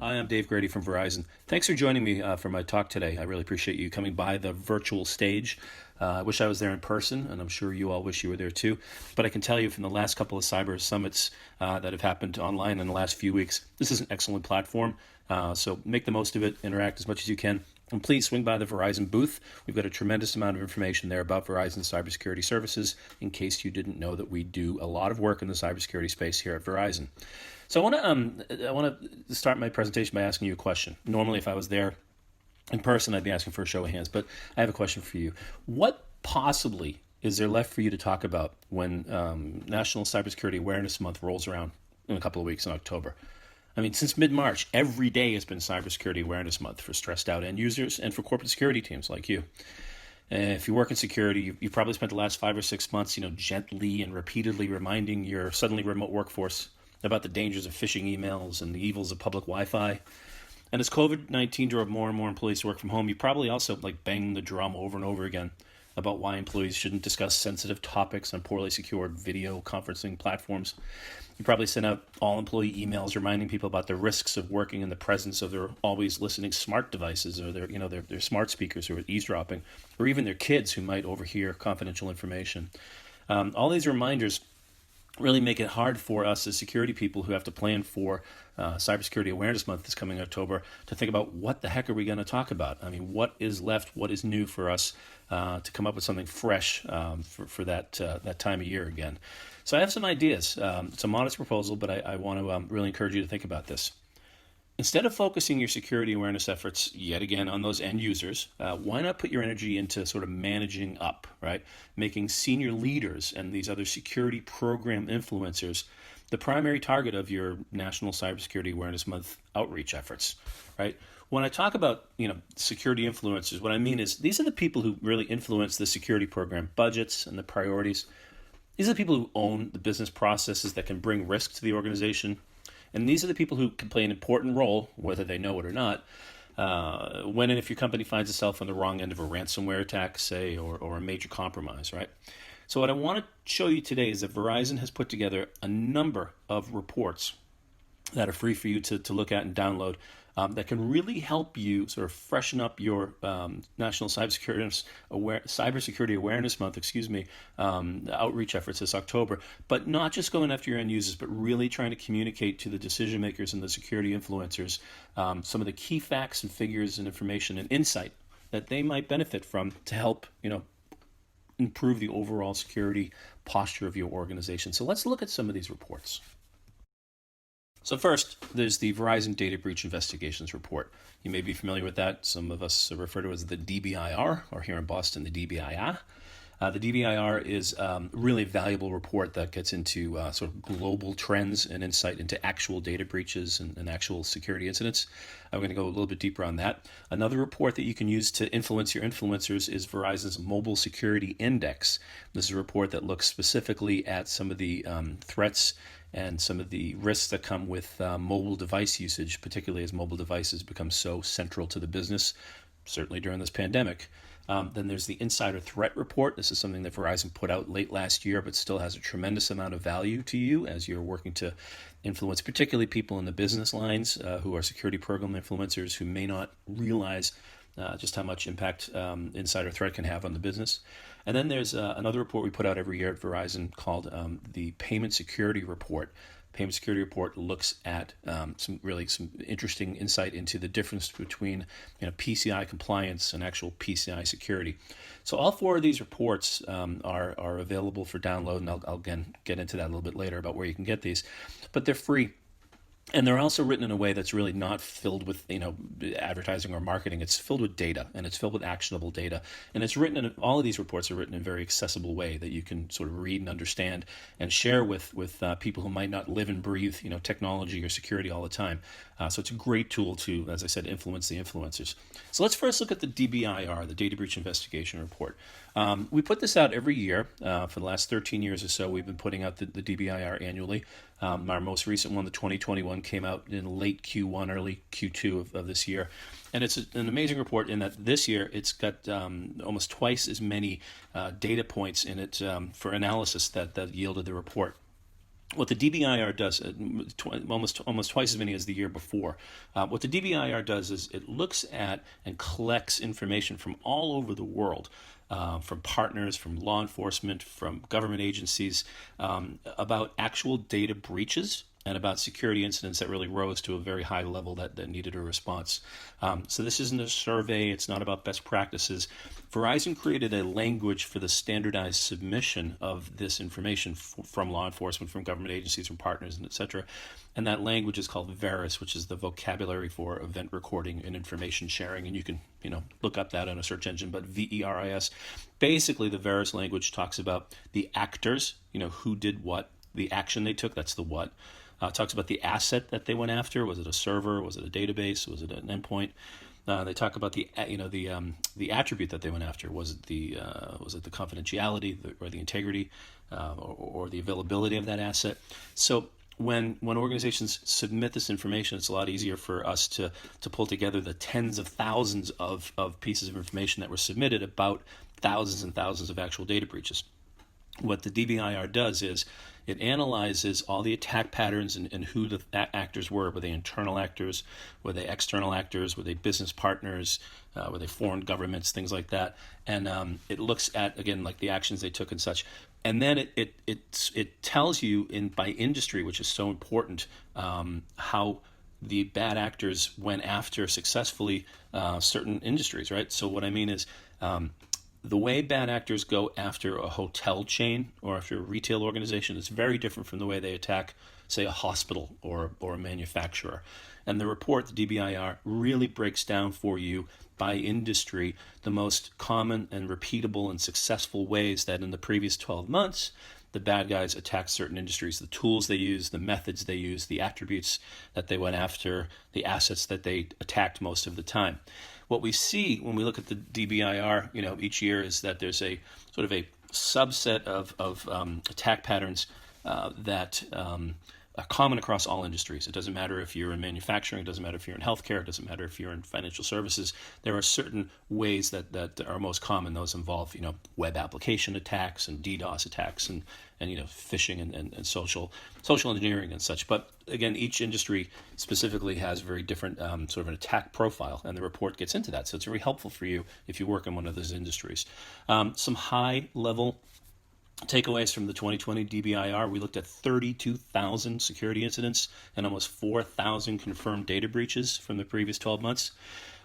Hi, I'm Dave Grady from Verizon. Thanks for joining me for my talk today. I really appreciate you coming by the virtual stage. I wish I was there in person, and I'm sure you all wish you were there too. But I can tell you from the last couple of cyber summits that have happened online in the last few weeks, this is an excellent platform. So make the most of it, interact as much as you can. And please swing by the Verizon booth. We've got a tremendous amount of information there about Verizon's cybersecurity services, in case you didn't know that we do a lot of work in the cybersecurity space here at Verizon. So I want to start my presentation by asking you a question. Normally, if I was there in person, I'd be asking for a show of hands, but I have a question for you. What possibly is there left for you to talk about when National Cybersecurity Awareness Month rolls around in a couple of weeks in October? I mean, since mid-March, every day has been Cybersecurity Awareness Month for stressed out end users and for corporate security teams like you. If you work in security, you've probably spent the last 5 or 6 months, gently and repeatedly reminding your suddenly remote workforce about the dangers of phishing emails and the evils of public Wi-Fi. And as COVID-19 drove more and more employees to work from home, you probably also banged the drum over and over again about why employees shouldn't discuss sensitive topics on poorly secured video conferencing platforms. You probably sent out all employee emails reminding people about the risks of working in the presence of their always listening smart devices, or their smart speakers who are eavesdropping, or even their kids who might overhear confidential information. All these reminders really make it hard for us as security people who have to plan for Cybersecurity Awareness Month this coming October to think about what the heck are we going to talk about. I mean, what is left, what is new for us to come up with something fresh for that time of year again. So I have some ideas. It's a modest proposal, but I want to really encourage you to think about this. Instead of focusing your security awareness efforts yet again on those end users, why not put your energy into sort of managing up, right? Making senior leaders and these other security program influencers the primary target of your National Cybersecurity Awareness Month outreach efforts, right? When I talk about, security influencers, what I mean is these are the people who really influence the security program budgets and the priorities. These are the people who own the business processes that can bring risk to the organization. And these are the people who can play an important role, whether they know it or not, when and if your company finds itself on the wrong end of a ransomware attack, say, or a major compromise, right? So what I want to show you today is that Verizon has put together a number of reports that are free for you to look at and download that can really help you sort of freshen up your National Cybersecurity Awareness Month, outreach efforts this October, but not just going after your end users, but really trying to communicate to the decision makers and the security influencers some of the key facts and figures and information and insight that they might benefit from to help, improve the overall security posture of your organization. So let's look at some of these reports. So first, there's the Verizon Data Breach Investigations Report. You may be familiar with that. Some of us refer to it as the DBIR, or here in Boston, the DBIR. The DBIR is a really valuable report that gets into sort of global trends and insight into actual data breaches and actual security incidents. I'm going to go a little bit deeper on that. Another report that you can use to influence your influencers is Verizon's Mobile Security Index. This is a report that looks specifically at some of the threats and some of the risks that come with mobile device usage, particularly as mobile devices become so central to the business, certainly during this pandemic. Then there's the Insider Threat Report. This is something that Verizon put out late last year, but still has a tremendous amount of value to you as you're working to influence particularly people in the business lines who are security program influencers who may not realize just how much impact insider threat can have on the business. And then there's another report we put out every year at Verizon called the Payment Security Report. Payment Security Report looks at some interesting insight into the difference between PCI compliance and actual PCI security. So all four of these reports are available for download, and I'll again get into that a little bit later about where you can get these, but they're free. And they're also written in a way that's really not filled with, advertising or marketing. It's filled with data, and it's filled with actionable data. And it's written in, all of these reports are written in a very accessible way that you can sort of read and understand and share with people who might not live and breathe, technology or security all the time. So it's a great tool to, as I said, influence the influencers. So let's first look at the DBIR, the Data Breach Investigation Report. We put this out every year. For the last 13 years or so, we've been putting out the DBIR annually. Our most recent one, the 2021, came out in late Q1, early Q2 of this year. And it's an amazing report in that this year it's got almost twice as many data points in it for analysis that yielded the report. What the DBIR does, almost twice as many as the year before. What the DBIR does is it looks at and collects information from all over the world, from partners, from law enforcement, from government agencies, about actual data breaches and about security incidents that really rose to a very high level that needed a response. So this isn't a survey. It's not about best practices. Verizon created a language for the standardized submission of this information from law enforcement, from government agencies, from partners, and et cetera. And that language is called Veris, which is the vocabulary for event recording and information sharing. And you can, look up that on a search engine, but VERIS. Basically, the Veris language talks about the actors, who did what, the action they took, that's the what. Talks about the asset that they went after. Was it a server? Was it a database? Was it an endpoint? They talk about the attribute that they went after. Was it the confidentiality or the integrity or the availability of that asset? So when organizations submit this information, it's a lot easier for us to pull together the tens of thousands of pieces of information that were submitted about thousands and thousands of actual data breaches. What the DBIR does is it analyzes all the attack patterns and who the actors were. Were they internal actors? Were they external actors? Were they business partners? Were they foreign governments? Things like that. And it looks at, again, like the actions they took and such. And then it tells you by industry, which is so important, how the bad actors went after successfully certain industries, right? So what I mean is the way bad actors go after a hotel chain or after a retail organization is very different from the way they attack, say, a hospital or a manufacturer. And the report, the DBIR, really breaks down for you by industry the most common and repeatable and successful ways that in the previous 12 months the bad guys attacked certain industries, the tools they used, the methods they used, the attributes that they went after, the assets that they attacked most of the time. What we see when we look at the DBIR, each year is that there's a sort of a subset of attack patterns that are common across all industries. It doesn't matter if you're in manufacturing, it doesn't matter if you're in healthcare, it doesn't matter if you're in financial services. There are certain ways that are most common. Those involve, web application attacks and DDoS attacks and phishing and social engineering and such. But again, each industry specifically has very different sort of an attack profile, and the report gets into that. So it's very helpful for you if you work in one of those industries. Some high-level takeaways from the 2020 DBIR: we looked at 32,000 security incidents and almost 4,000 confirmed data breaches from the previous 12 months.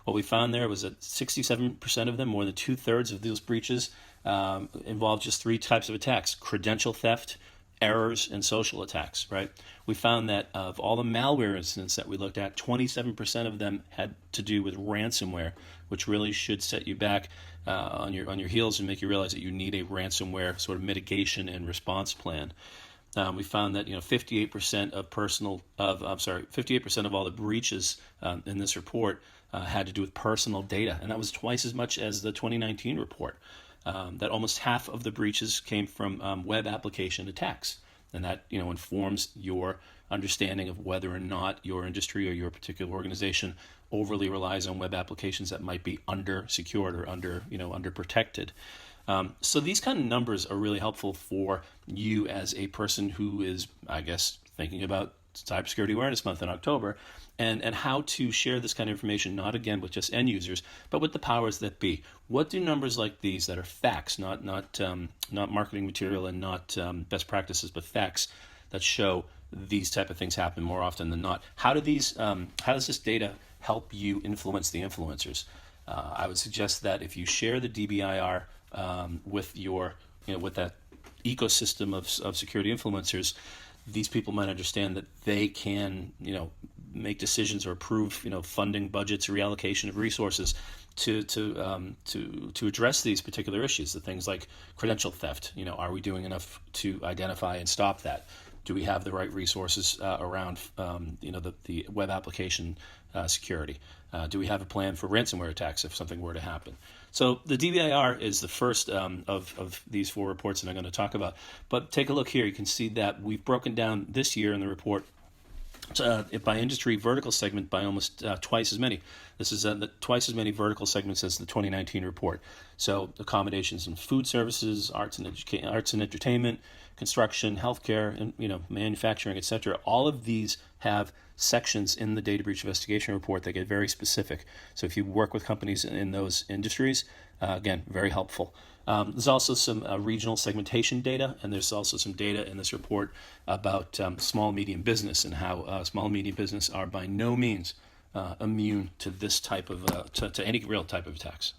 What we found there was that 67% of them, more than two-thirds of those breaches, involved just three types of attacks: credential theft, errors, and social attacks, right? We found that of all the malware incidents that we looked at, 27% of them had to do with ransomware, which really should set you back on your heels and make you realize that you need a ransomware sort of mitigation and response plan. We found that 58% of 58% of all the breaches in this report had to do with personal data, and that was twice as much as the 2019 report. That almost half of the breaches came from web application attacks, and that informs your understanding of whether or not your industry or your particular organization overly relies on web applications that might be under secured or under protected. So these kind of numbers are really helpful for you as a person who is, I guess, thinking about Cybersecurity Awareness Month in October, and how to share this kind of information, not again with just end users, but with the powers that be. What do numbers like these that are facts, not marketing material and not best practices, but facts that show these type of things happen more often than not? How does this data help you influence the influencers? I would suggest that if you share the DBIR with your, with that ecosystem of security influencers, these people might understand that they can, make decisions or approve, funding budgets or reallocation of resources to address these particular issues. The things like credential theft. Are we doing enough to identify and stop that? Do we have the right resources around, the web application security? Do we have a plan for ransomware attacks if something were to happen? So the DBIR is the first of these four reports that I'm going to talk about. But take a look here. You can see that we've broken down this year in the report by industry vertical segment by almost twice as many. This is twice as many vertical segments as the 2019 report. So accommodations and food services, arts and entertainment, construction, healthcare, and manufacturing, etc. All of these have sections in the data breach investigation report that get very specific. So if you work with companies in those industries, again, very helpful. There's also some regional segmentation data, and there's also some data in this report about small and medium business and how small and medium business are by no means immune to this type of to any real type of attacks.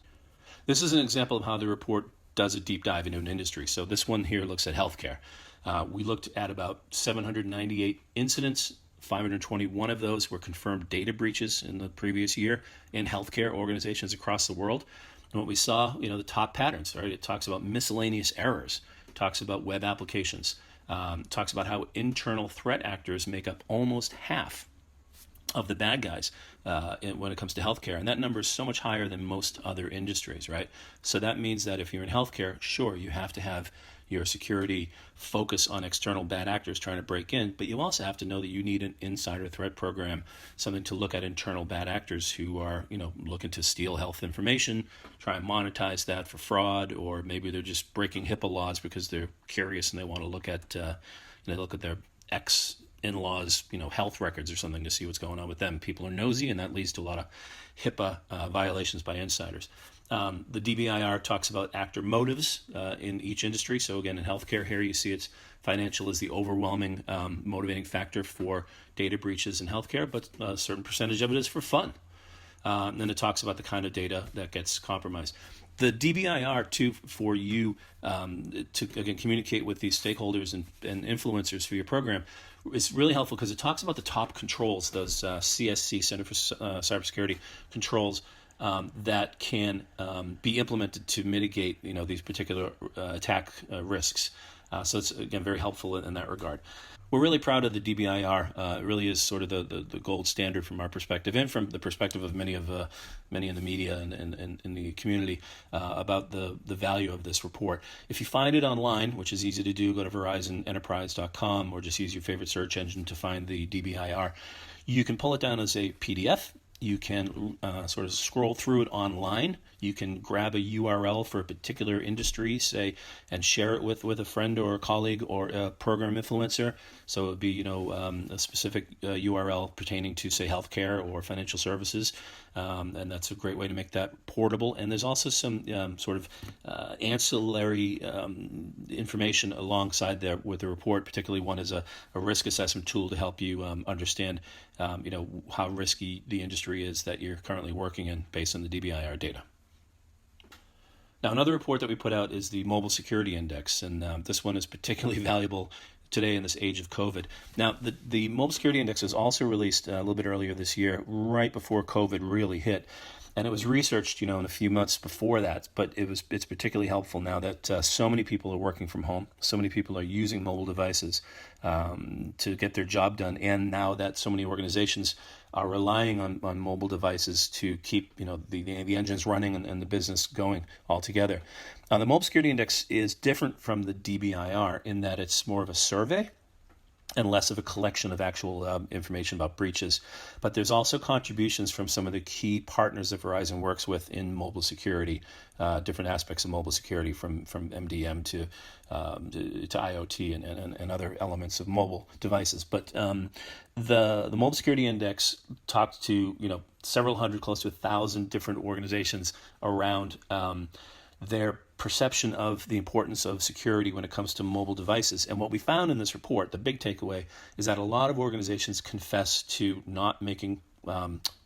This is an example of how the report does a deep dive into an industry. So this one here looks at healthcare. We looked at about 798 incidents. 521 of those were confirmed data breaches in the previous year in healthcare organizations across the world. And what we saw, the top patterns, right? It talks about miscellaneous errors, talks about web applications, talks about how internal threat actors make up almost half of the bad guys when it comes to healthcare. And that number is so much higher than most other industries, right? So that means that if you're in healthcare, sure, you have to have your security focus on external bad actors trying to break in, but you also have to know that you need an insider threat program, something to look at internal bad actors who are, looking to steal health information, try and monetize that for fraud, or maybe they're just breaking HIPAA laws because they're curious and they want to look at, their ex-in-laws, health records or something to see what's going on with them. People are nosy, and that leads to a lot of HIPAA violations by insiders. The DBIR talks about actor motives in each industry. So again, in healthcare here, you see it's financial is the overwhelming motivating factor for data breaches in healthcare, but a certain percentage of it is for fun. And then it talks about the kind of data that gets compromised. The DBIR, too, for you to, again, communicate with these stakeholders and influencers for your program is really helpful because it talks about the top controls, those CSC, Center for Cybersecurity controls, that can be implemented to mitigate, these particular attack risks. So it's, again, very helpful in that regard. We're really proud of the DBIR. It really is sort of the gold standard from our perspective and from the perspective of many in the media and in the community about the value of this report. If you find it online, which is easy to do, go to VerizonEnterprise.com or just use your favorite search engine to find the DBIR. You can pull it down as a PDF. You can sort of scroll through it online. You can grab a URL for a particular industry, say, and share it with a friend or a colleague or a program influencer. So it would be, a specific URL pertaining to, say, healthcare or financial services. And that's a great way to make that portable. And there's also some sort of ancillary information alongside there with the report. Particularly one is a risk assessment tool to help you understand, how risky the industry is that you're currently working in based on the DBIR data. Now, another report that we put out is the Mobile Security Index, and this one is particularly valuable today in this age of COVID. Now, the Mobile Security Index was also released a little bit earlier this year, right before COVID really hit. And it was researched, in a few months before that, but it's particularly helpful now that so many people are working from home, so many people are using mobile devices to get their job done, and now that so many organizations are relying on mobile devices to keep, the engines running and the business going all together. The Mobile Security Index is different from the DBIR in that it's more of a survey and less of a collection of actual information about breaches. But there's also contributions from some of the key partners that Verizon works with in mobile security, different aspects of mobile security from MDM to IoT and other elements of mobile devices. But the Mobile Security Index talked to several hundred, close to 1,000 different organizations around their perception of the importance of security when it comes to mobile devices. And what we found in this report, the big takeaway, is that a lot of organizations confess to not making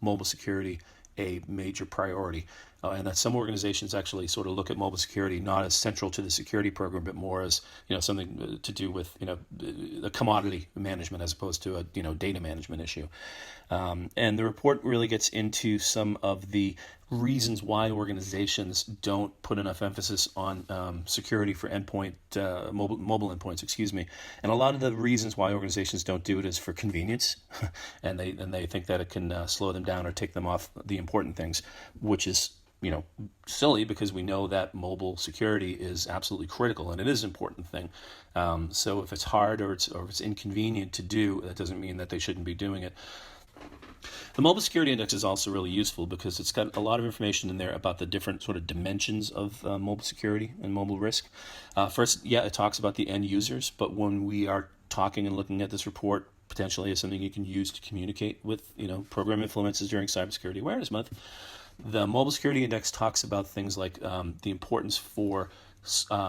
mobile security a major priority. And that some organizations actually sort of look at mobile security not as central to the security program, but more as something to do with the commodity management as opposed to a data management issue. And the report really gets into some of the reasons why organizations don't put enough emphasis on security for mobile endpoints, And a lot of the reasons why organizations don't do it is for convenience, and they think that it can slow them down or take them off the important things, which is silly because we know that mobile security is absolutely critical and it is an important thing. So if it's hard or it's inconvenient to do, that doesn't mean that they shouldn't be doing it. The Mobile Security Index is also really useful because it's got a lot of information in there about the different sort of dimensions of mobile security and mobile risk. First, yeah, it talks about the end users, but when we are talking and looking at this report, potentially as something you can use to communicate with, program influences during Cybersecurity Awareness Month, the Mobile Security Index talks about things like the importance for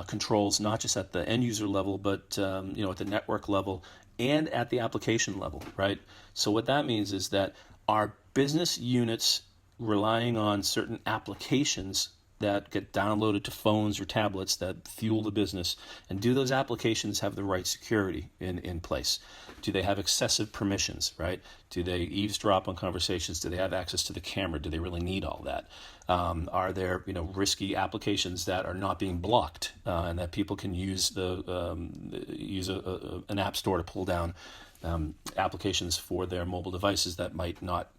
controls, not just at the end user level, but at the network level and at the application level, right? So what that means is that our business units relying on certain applications that get downloaded to phones or tablets that fuel the business, and do those applications have the right security in place? Do they have excessive permissions, right? Do they eavesdrop on conversations? Do they have access to the camera? Do they really need all that? Are there risky applications that are not being blocked and that people can use an app store to pull down applications for their mobile devices that might not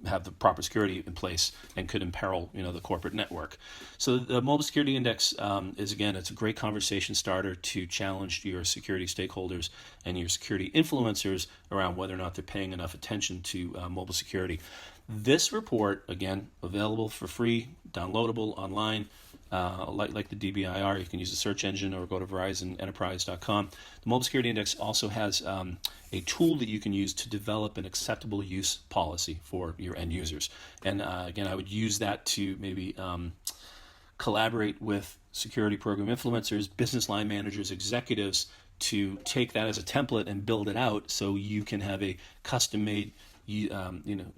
have the proper security in place and could imperil the corporate network? So the Mobile Security Index it's a great conversation starter to challenge your security stakeholders and your security influencers around whether or not they're paying enough attention to mobile security. This report, again, available for free, downloadable online. Like the DBIR, you can use the search engine or go to VerizonEnterprise.com. The Mobile Security Index also has a tool that you can use to develop an acceptable use policy for your end users. And again, I would use that to maybe collaborate with security program influencers, business line managers, executives, to take that as a template and build it out so you can have a custom-made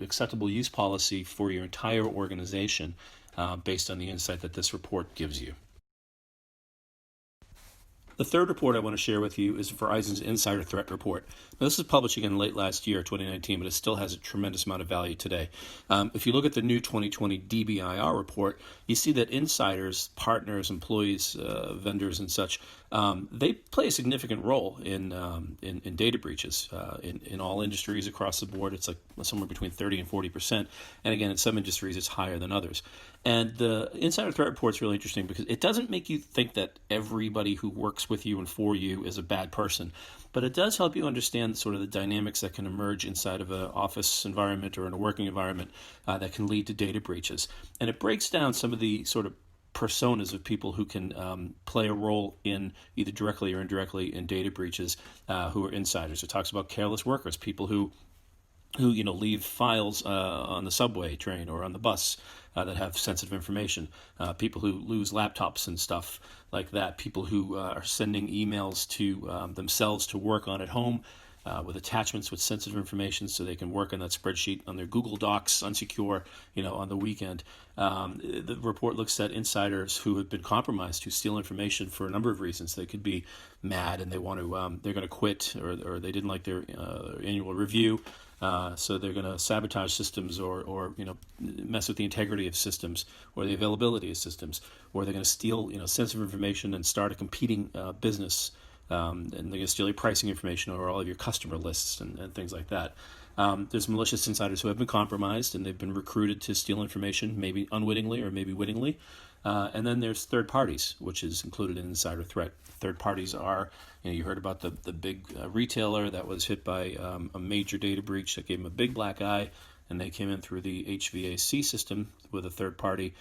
acceptable use policy for your entire organization based on the insight that this report gives you. The third report I want to share with you is Verizon's Insider Threat Report. Now, this was published again late last year, 2019, but it still has a tremendous amount of value today. If you look at the new 2020 DBIR report, you see that insiders, partners, employees, vendors, and such, they play a significant role in data breaches in all industries across the board. It's like somewhere between 30 and 40%. And again, in some industries, it's higher than others. And the Insider Threat Report is really interesting because it doesn't make you think that everybody who works with you and for you is a bad person, but it does help you understand sort of the dynamics that can emerge inside of an office environment or in a working environment that can lead to data breaches. And it breaks down some of the sort of personas of people who can play a role in either directly or indirectly in data breaches who are insiders. It talks about careless workers, people who leave files on the subway train or on the bus that have sensitive information, people who lose laptops and stuff like that, people who are sending emails to themselves to work on at home with attachments with sensitive information so they can work on that spreadsheet on their Google Docs unsecure, on the weekend. The report looks at insiders who have been compromised, who steal information for a number of reasons. They could be mad and they want to, they're going to quit, or they didn't like their annual review. So they're going to sabotage systems or mess with the integrity of systems or the availability of systems, or they're going to steal sensitive information and start a competing business, and they're going to steal your pricing information or all of your customer lists and things like that. There's malicious insiders who have been compromised and they've been recruited to steal information, maybe unwittingly or maybe wittingly. And then there's third parties, which is included in insider threat. Third parties are, you heard about the big retailer that was hit by a major data breach that gave them a big black eye, and they came in through the HVAC system with a third party.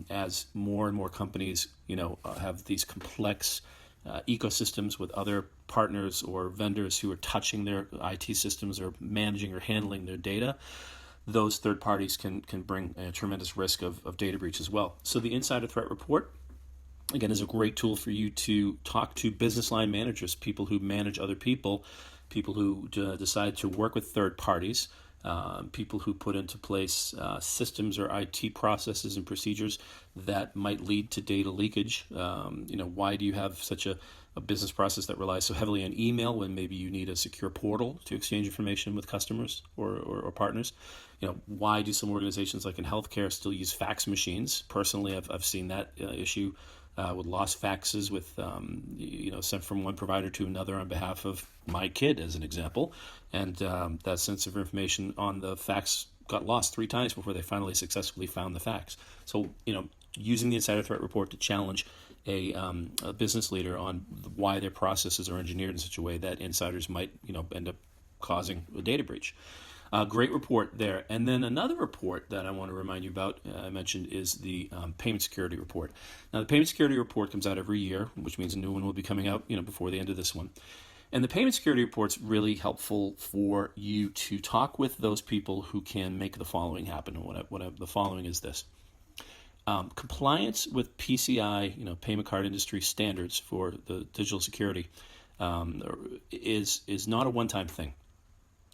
As more and more companies, have these complex ecosystems with other partners or vendors who are touching their IT systems or managing or handling their data, those third parties can bring a tremendous risk of data breach as well. So the Insider Threat Report, again, is a great tool for you to talk to business line managers, people who manage other people who decide to work with third parties, people who put into place systems or IT processes and procedures that might lead to data leakage. Why do you have such a business process that relies so heavily on email when maybe you need a secure portal to exchange information with customers or partners? Why do some organizations like in healthcare still use fax machines? Personally, I've seen that issue with lost faxes with sent from one provider to another on behalf of my kid, as an example, and that sensitive information on the fax got lost 3 times before they finally successfully found the fax. So using the Insider Threat Report to challenge a business leader on why their processes are engineered in such a way that insiders might end up causing a data breach. Great report there. And then another report that I want to remind you about, I mentioned, is the Payment Security Report. Now, the Payment Security Report comes out every year, which means a new one will be coming out, before the end of this one. And the Payment Security Report's really helpful for you to talk with those people who can make the following happen. And the following is this. Compliance with PCI, payment card industry standards for the digital security, is not a one-time thing.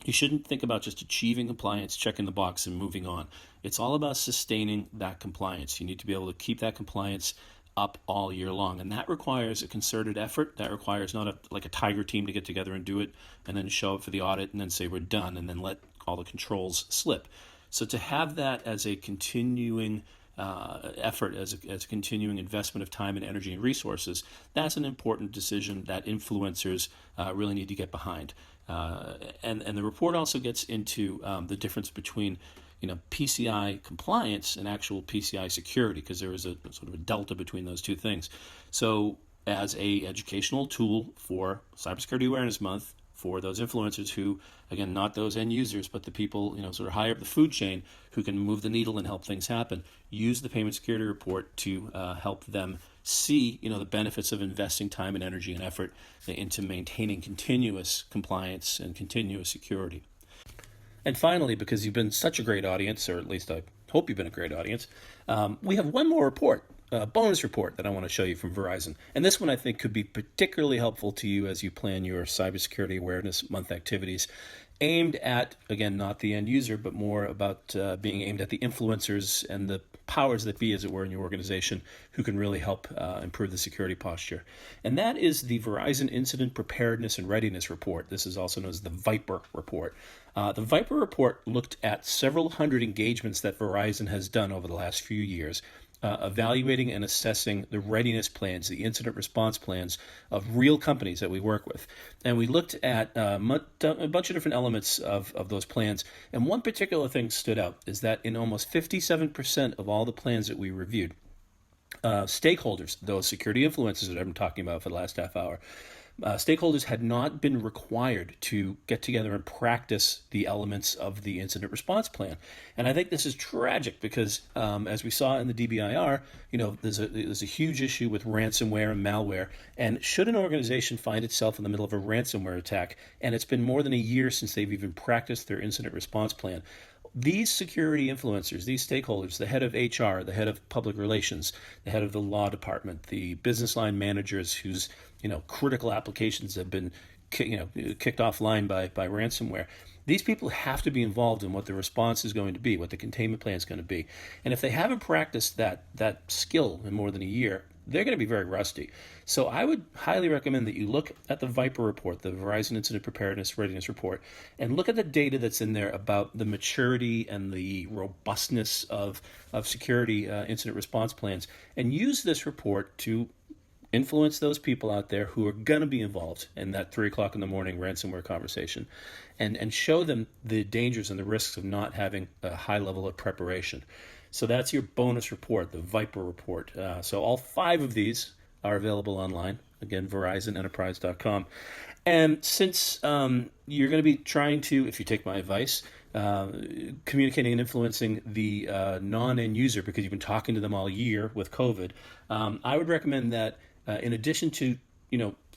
You shouldn't think about just achieving compliance, checking the box, and moving on. It's all about sustaining that compliance. You need to be able to keep that compliance up all year long, and that requires a concerted effort. That requires not like a tiger team to get together and do it and then show up for the audit and then say we're done and then let all the controls slip. So to have that as a continuing effort, as a continuing investment of time and energy and resources, that's an important decision that influencers really need to get behind. And the report also gets into the difference between PCI compliance and actual PCI security, because there is a sort of a delta between those two things. So as a educational tool for Cybersecurity Awareness Month, for those influencers who, again, not those end users, but the people, sort of higher up the food chain who can move the needle and help things happen, use the Payment Security Report to help them see, the benefits of investing time and energy and effort into maintaining continuous compliance and continuous security. And finally, because you've been such a great audience, or at least I hope you've been a great audience, we have one more report, a bonus report that I want to show you from Verizon. And this one I think could be particularly helpful to you as you plan your Cybersecurity Awareness Month activities, aimed at, again, not the end user, but more about being aimed at the influencers and the powers that be, as it were, in your organization who can really help improve the security posture. And that is the Verizon Incident Preparedness and Readiness Report. This is also known as the VIPER Report. The VIPER Report looked at several hundred engagements that Verizon has done over the last few years, evaluating and assessing the readiness plans, the incident response plans of real companies that we work with. And we looked at a bunch of different elements of those plans. And one particular thing stood out is that in almost 57% of all the plans that we reviewed, stakeholders, those security influencers that I've been talking about for the last half hour, stakeholders had not been required to get together and practice the elements of the incident response plan. And I think this is tragic because, as we saw in the DBIR, there's a huge issue with ransomware and malware. And should an organization find itself in the middle of a ransomware attack, and it's been more than a year since they've even practiced their incident response plan, these security influencers, these stakeholders, the head of HR, the head of public relations, the head of the law department, the business line managers whose critical applications have been kicked offline by ransomware, these people have to be involved in what the response is going to be, what the containment plan is going to be. And if they haven't practiced that skill in more than a year, they're going to be very rusty. So I would highly recommend that you look at the VIPER report, the Verizon Incident Preparedness Readiness Report, and look at the data that's in there about the maturity and the robustness of security incident response plans, and use this report to influence those people out there who are going to be involved in that 3 o'clock in the morning ransomware conversation, and show them the dangers and the risks of not having a high level of preparation. So that's your bonus report, the VIPER report. So all 5 of these are available online. Again, VerizonEnterprise.com. And since you're going to be trying to, if you take my advice, communicating and influencing the non-end user, because you've been talking to them all year with COVID, I would recommend that in addition to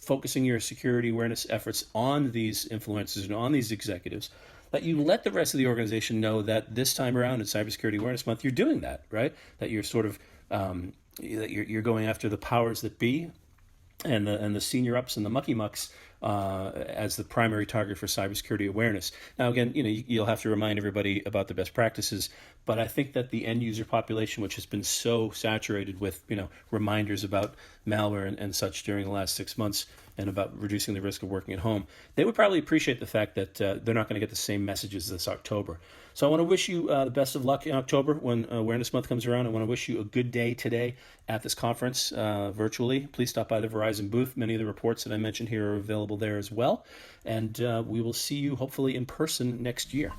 focusing your security awareness efforts on these influencers and on these executives, that you let the rest of the organization know that this time around in Cybersecurity Awareness Month, you're doing that, right? That you're sort of that you're going after the powers that be and the senior ups and the mucky mucks as the primary target for cybersecurity awareness. Now, again, you'll have to remind everybody about the best practices, but I think that the end user population, which has been so saturated with reminders about malware and such during the last 6 months, and about reducing the risk of working at home, they would probably appreciate the fact that they're not going to get the same messages this October. So I want to wish you the best of luck in October when Awareness Month comes around. I want to wish you a good day today at this conference virtually. Please stop by the Verizon booth. Many of the reports that I mentioned here are available there as well. And we will see you hopefully in person next year.